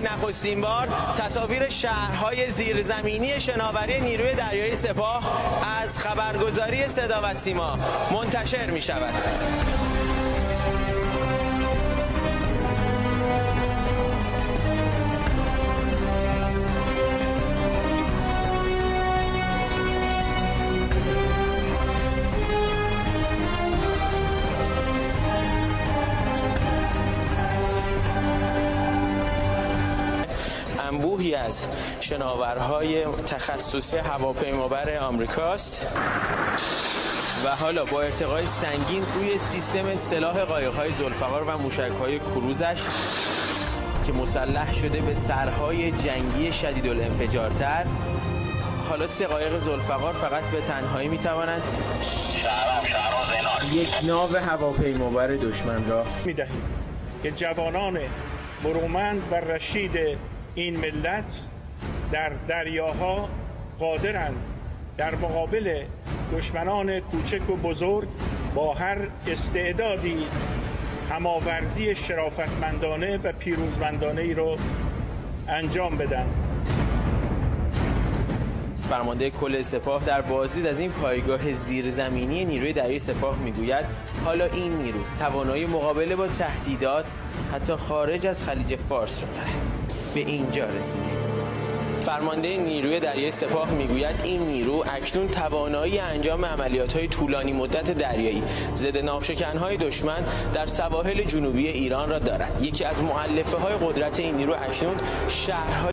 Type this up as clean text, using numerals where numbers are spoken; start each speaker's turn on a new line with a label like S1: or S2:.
S1: نخستین بار تصاویر شهرهای زیرزمینی شناوری نیروی دریایی سپاه از خبرگزاری صدا و سیما منتشر می شود. انبوهی از شناورهای تخصصی هواپیمابر آمریکاست و حالا با ارتقای سنگین روی سیستم سلاح قایق‌های ذوالفقار و موشک‌های کروزش که مسلح شده به سرهای جنگی شدیدالانفجارتر، حالا 3 قایق ذوالفقار فقط به تنهایی می‌توانند یک ناو هواپیمابر دشمن را
S2: می‌دهیم که جوانان برومند و رشید این ملت در دریاها قادرند در مقابل دشمنان کوچک و بزرگ با هر استعدادی هماوردی شرافتمندانه و پیروزمندانه ای رو انجام بدن.
S1: فرمانده کل سپاه در بازدید از این پایگاه زیرزمینی نیروی دریایی سپاه میگوید حالا این نیرو توانایی مقابله با تهدیدات حتی خارج از خلیج فارس را دارد. به اینجا رسیدیم. فرمانده نیروی دریایی سپاه میگوید این نیرو اکنون توانایی انجام عملیات‌های طولانی مدت دریایی ضد ناوشکن‌های دشمن در سواحل جنوبی ایران را دارد. یکی از مؤلفه‌های قدرت این نیرو اکنون شهرهای